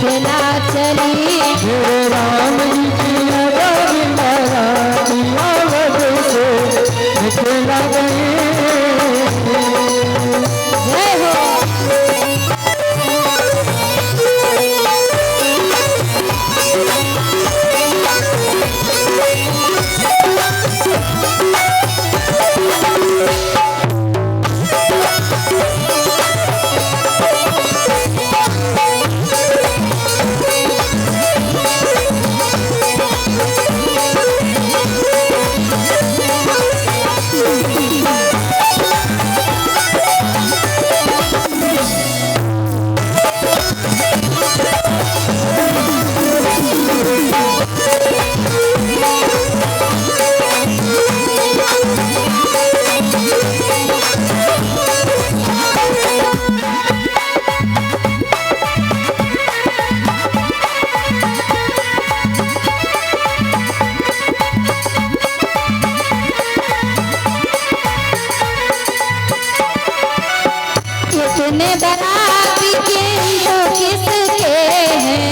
मिथिला चली। राम जी की अजब बाराती अवध से मिथिला गई। जय हो। इतने बराती के तो किसके हैं?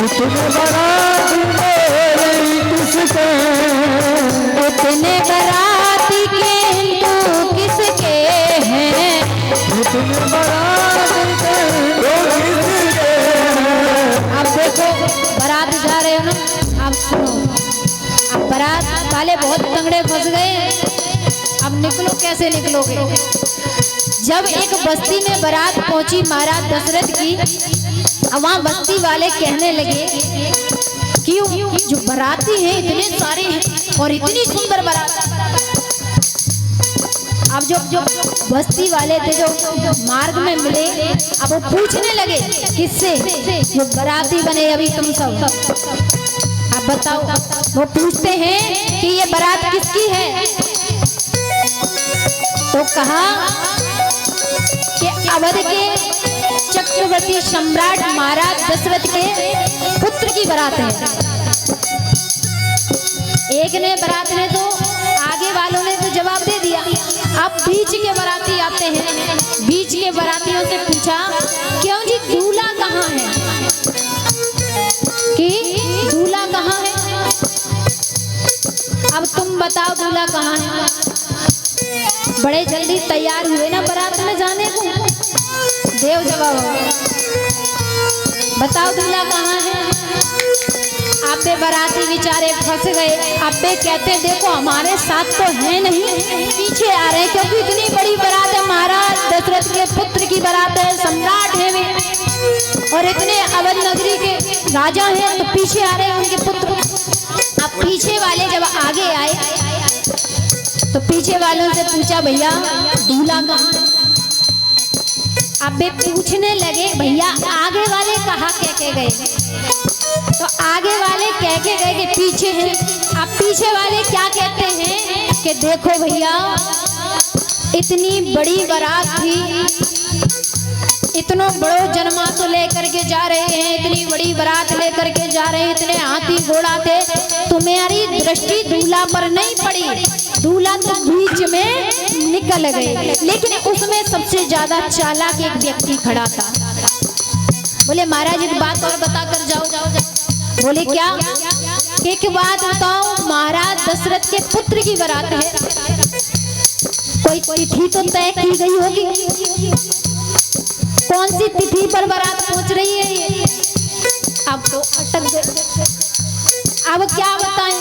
इतने बाराती मेरे किसके? इतने बराती के तो किसके हैं? इतने बाराती के तो किसके? अब देखो बारात जा रहे हो ना, अब सुनो, अब बारात वाले बहुत तंगड़े फंस गए। अब निकलो, कैसे निकलोगे? जब एक बस्ती में बारात पहुंची महाराज दशरथ की, अब वहां बस्ती वाले कहने लगे कि जो बाराती हैं इतने सारे हैं और इतनी सुंदर बारात। अब जो बस्ती वाले थे जो मार्ग में मिले, अब वो पूछने लगे किससे? जो बाराती बने अभी तुम सब, अब बताओ। वो पूछते हैं कि ये बारात किसकी है? तो कहा कि अवध के चक्रवर्ती सम्राट महाराज दशरथ के पुत्र की बारात है। एक ने बारात ने तो, आगे वालों ने तो जवाब दे दिया। अब बीच के बाराती आते हैं, बीच के बारातियों से पूछा क्यों जी दूल्हा कहाँ है? कि दूल्हा कहाँ है? अब तुम बताओ दूल्हा कहाँ है? बड़े जल्दी तैयार हुए ना बारात में जाने को। देव जवाब, बताओ दूल्हा कहाँ है? आपे बाराती बेचारे फंस गए। आपे कहते देखो हमारे साथ तो है नहीं, पीछे आ रहे हैं, क्योंकि इतनी बड़ी बारात है, महाराज दशरथ के पुत्र की बारात है, सम्राट है वे, और इतने अवध नगरी के राजा हैं, तो पीछे आ रहे हैं उनके पुत्र। अब पीछे वाले जब आगे आए तो पीछे वालों से पूछा भैया दूल्हा कहाँ? अब वे पूछने लगे भैया आगे वाले कहाँ कह के गए? तो आगे वाले कह के गए कि पीछे हैं। अब पीछे वाले क्या कहते हैं कि देखो भैया इतनी बड़ी बारात थी, इतनो बड़ो जन्मा तो लेकर के जा रहे हैं, इतनी बड़ी बारात लेकर के जा रहे हैं, इतने हाथी घोड़ा थे, तुम्हारी दृष्टि दूल्हा पर नहीं पड़ी, दूल्हा तो बीच में निकल गए। लेकिन उसमें सबसे ज्यादा चालाक एक व्यक्ति खड़ा था। बोले महाराज एक बात और बता कर जाओ। बोले क्या? एक बात बताओ, महाराज दशरथ के पुत्र की बारात है, कोई तिथि तो तय की गई होगी, कौन सी तिथि पर बारात पहुंच रही है ये? अब तो अटक गए, अब क्या बताएं?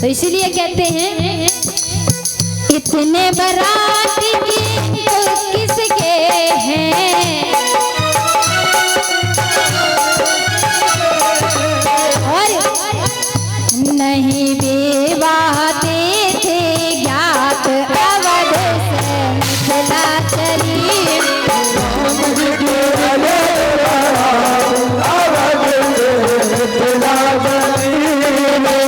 तो इसीलिए कहते हैं इतने बाराती तो किसके हैं? और नहीं बेवाते थे ज्ञात अवध से मिथिला चली।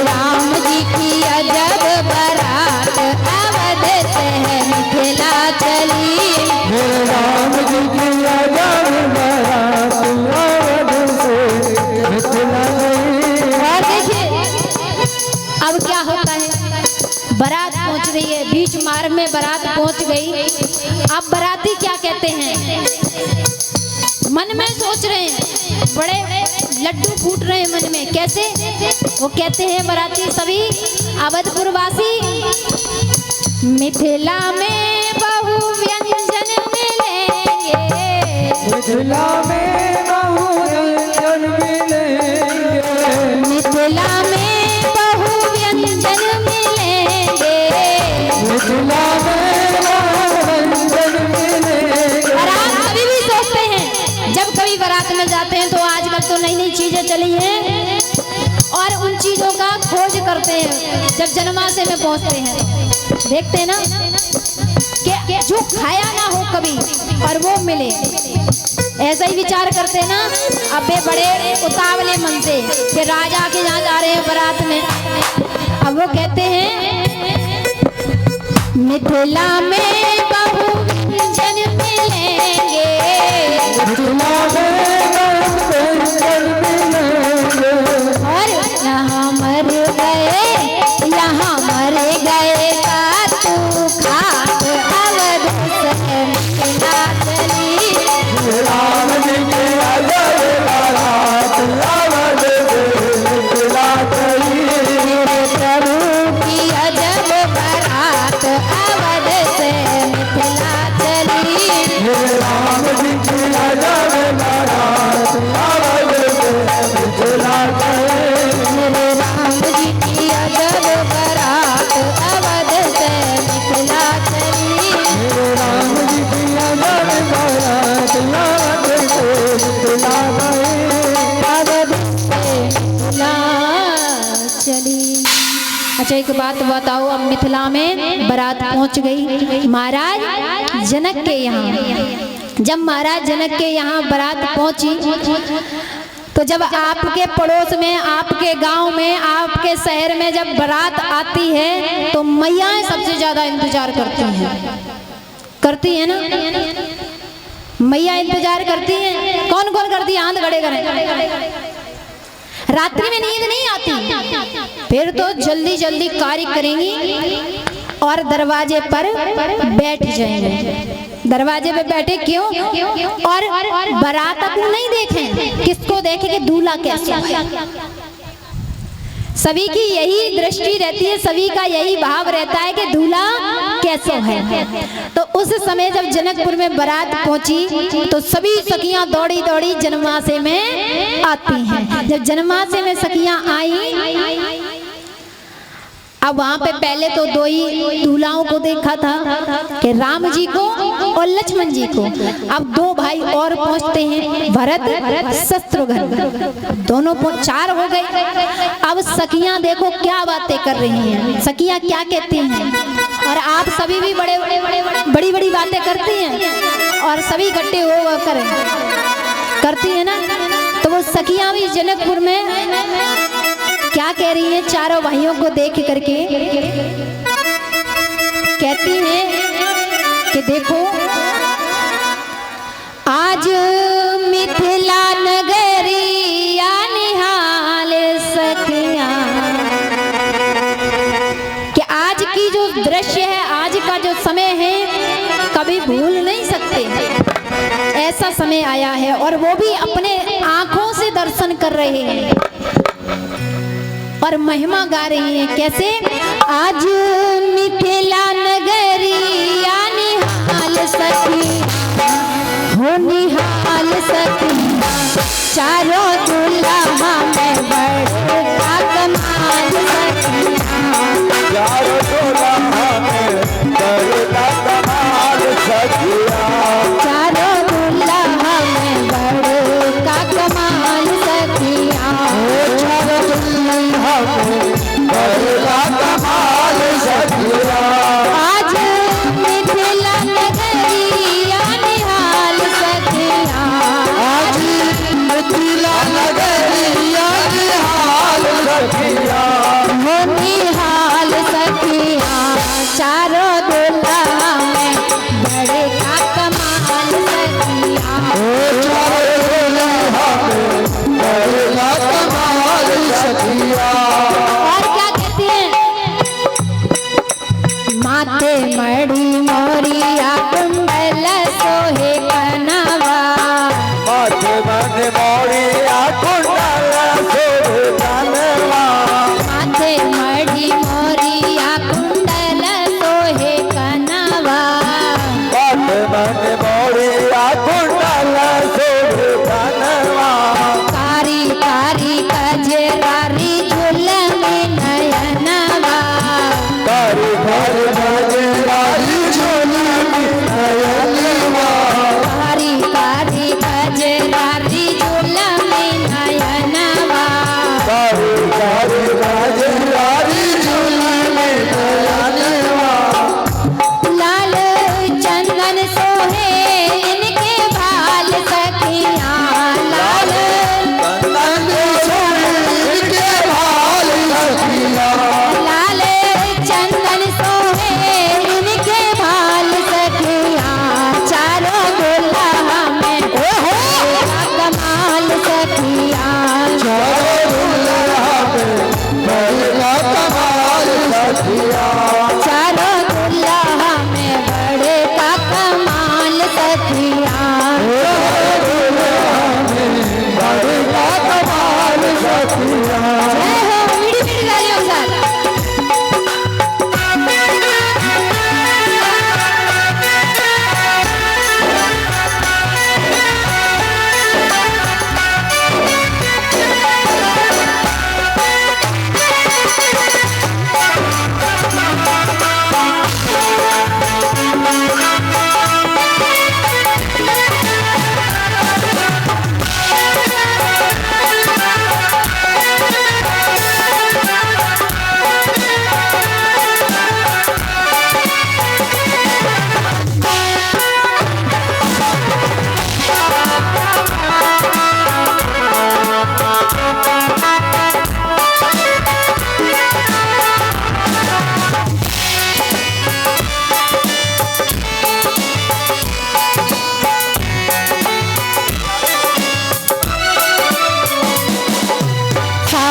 राम जी की अजब बारात अवध से मिथिला चली। राम जी की अजब बारात अवध से मिथिला गई। और देखिए अब क्या होता है, बारात पहुंच रही है, बीच मार्ग में बारात पहुंच गई। अब बाराती क्या कहते हैं? मन में सोच रहे हैं, बड़े लड्डू फूट रहे हैं मन में। कैसे? वो कहते हैं बाराती सभी अवधपुर वासी, मिथिला में बहु व्यंजन मिलेंगे, मिथिला में बहु व्यंजन मिलेंगे, मिथिला में बहु व्यंजन मिलेंगे, मिथिला में बहु व्यंजन मिलेंगे। और आप कभी भी सोचते हैं, जब कभी बारात में जाते हैं तो आजकल तो नई नई चीजें चली हैं और उन चीजों का खोज करते हैं। जब जन्माशय में पहुंचते हैं देखते हैं ना कि जो खाया ना हो कभी और वो मिले, ऐसा ही विचार करते हैं ना। अबे बड़े उतावले मन से कि राजा के यहाँ जा रहे हैं बारात में, अब वो कहते हैं मिथिला में बहु व्यंजन मिलेंगे, मिथिला में बहु व्यंजन मिलेंगे, और यहाँ मर गए का तू खाक अवध से मिथिला चली, राम जी की अजब बारात अवध से मिथिला चली, मेरे प्रभु की अजब बारात अवध से मिथिला चली, राम जी की अजब बारात अवध से मिथिला चली, मेरे राम जी की अजब बारात अवध से मिथिला चली, राम जी की अजब बारात अवध से मिथिला अवध से मिथिला चली। अच्छा एक बात बताओ, अब मिथिला में बारात पहुंच गई महाराज जनक के यहाँ। जब महाराज जनक के यहाँ बारात पहुंची तो जब आपके पड़ोस में, आपके गांव में, आपके शहर में जब बारात आती है तो मैयाएं सबसे ज्यादा इंतजार करती है ना। मैया इंतजार करती हैं। कौन कौन करती है? हाथ खड़े करें। रात्रि में नींद नहीं आती, फिर तो जल्दी जल्दी कार्य करेंगी और दरवाजे पर बैठ जाएंगे। दरवाजे पे बैठे क्यों? और बारात को नहीं देखें, किसको देखें कि दूल्हा कैसा है। सभी की यही दृष्टि रहती है, सभी का यही भाव रहता है कि दूल्हा कैसा है। तो उस समय जब जनकपुर में बारात पहुंची तो सभी सखियां दौड़ी दौड़ी जन्माशय में आती हैं। जब जन्माशय में सखियां आई, अब वहां पे पहले तो दो ही दूल्हाओं को देखा था कि राम जी को और लक्ष्मण जी को। अब दो भाई और पहुंचते हैं, भरत शत्रुघ्न, दोनों 4 हो गए। अब सखियां देखो क्या बातें कर रही हैं, सखियां क्या कहती हैं। और आप सभी भी बड़ी बड़ी बातें करती हैं और सभी इकट्ठे हो कर करती है ना। तो वो सखियां भी जनकपुर में क्या कह रही हैं, चारों भाइयों को देख करके कहती हैं कि देखो आज मिथिला नगरिया निहाल सखियां, कि आज की जो दृश्य है, आज का जो समय है कभी भूल नहीं सकते। ऐसा समय आया है और वो भी अपने आंखों से दर्शन कर रहे हैं और महिमा गा रही है। कैसे? आज मिथिला नगरिया निहाल सखी हो निहाल सखी, चारों दुल्हा में बड़ा कमाल सखी, चारों दुल्हा में बड़ा कमाल सखिया, चारों दुल्हा में बड़ा कमाल सखिया, चारों दुल्हा में बड़ा कमाल सखिया। आज मिथिला नगरिया निहाल सखिया, आज मिथिला नगरिया निहाल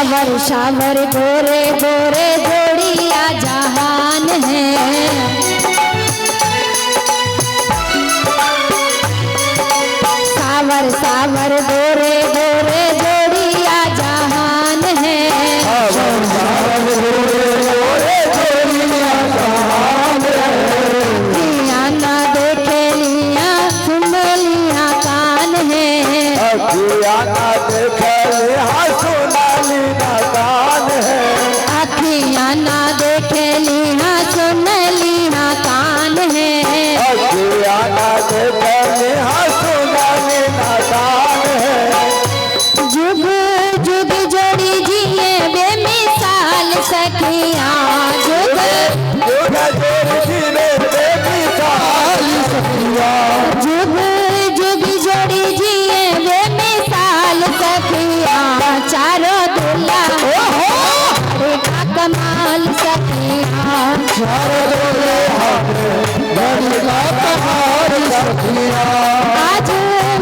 सावर सावर गोरे गोरे जोड़िया जहान है। सावर सावर गोरे गोरे जोड़िया जहान है। अखियाँ ना देखे लिया सुन लिया कान है। अखियाँ ना देखे लिया सुन लिया कान है। अखियाँ ना देखे लिया सुन लिया कान है। अखियाँ ना देखे लिया सुन लिया कान है। जुग जुग जोड़ी जिए बेमिसाल सखियाँ। जुग जुग जोड़ी जिए बेमिसाल सखियाँ। जुग जुग जोड़ी जिए बेमिसाल सखियाँ। चारों दुल्हा का कमाल सखियाँ। चारों दुल्हा का कमाल सखियाँ। आज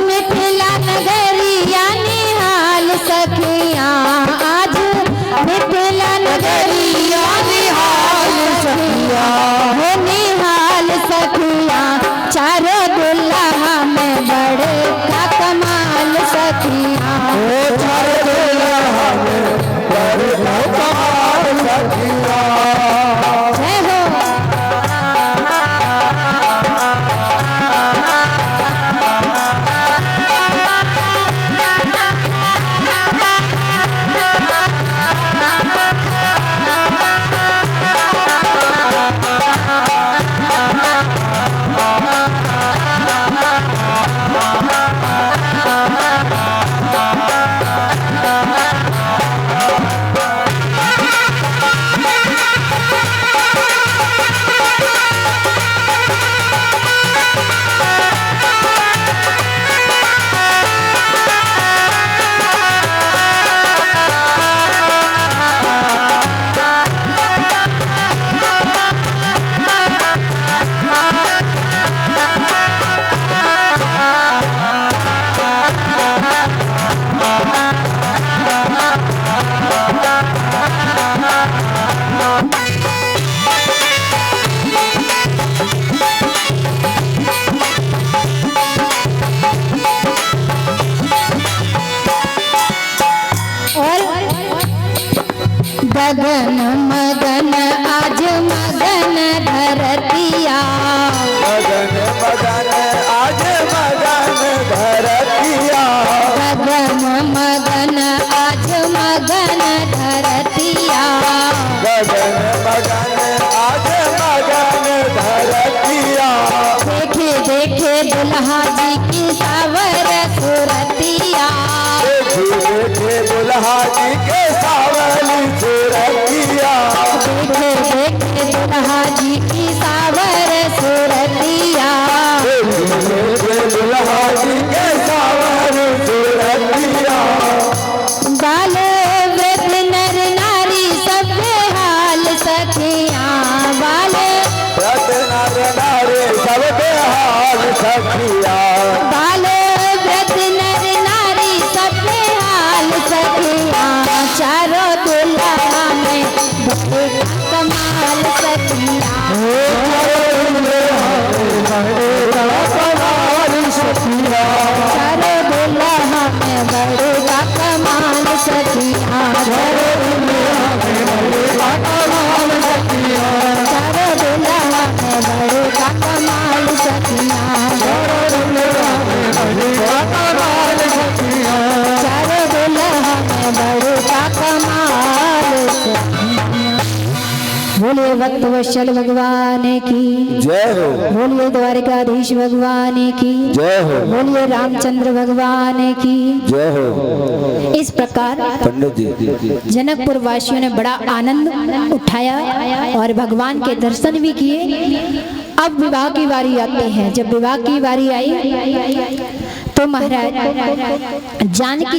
मिथिला नगरिया निहाल सखियाँ। आज मिथिला नगरिया निहाल सखियाँ। हो निहाल सखियाँ। चारों दुल्हा में बड़े का कमाल सखियाँ। चारों दुल्हा में बड़े का कमाल सखियाँ। जय हो। गगन मगन आज मगन धरतिया। मगन मगन आज मगन धरतिया। गगन मगन आज मगन धरतिया। गगन मगन आज मगन धरतिया। देखे देखे दुल्हा जी की सावर सूरतिया। देखे दुल्हा जी के सावली सूरतिया। देखे देखे दुल्हा जी की सावर सूरतिया। देखे दुल्हा जी के सावली सूरतिया। बाल वृद्ध नर नारी सब हाल सखियाँ। बाल वृद्ध नर नारी सब हाल सखिया। बाल वृद्ध नर नारी सब हाल सखियाँ। चारों दुल्हा में बड़े कमाल सखियाँ। चारों दुल्हा में बड़े का कमाल सखियाँ। चारों दुल्हा में बड़े का कमाल सखियाँ। चारों दुल्हा में बड़े का कमाल सखियाँ। चारों दुल्हा में बड़े का कमाल सखियाँ। चारों दुल्हा में बड़े का कमाल सखियाँ। बोलिए भक्त वत्सल भगवान की जय हो। बोलिए द्वारिकाधीश भगवान की जय हो। बोलिए रामचंद्र भगवान की जय हो। इस प्रकार पंडित जी जनकपुर वासियों ने बड़ा आनंद उठाया और भगवान के दर्शन भी किए। अब विवाह की बारी आती है। जब विवाह की बारी आई तो महाराज जानकी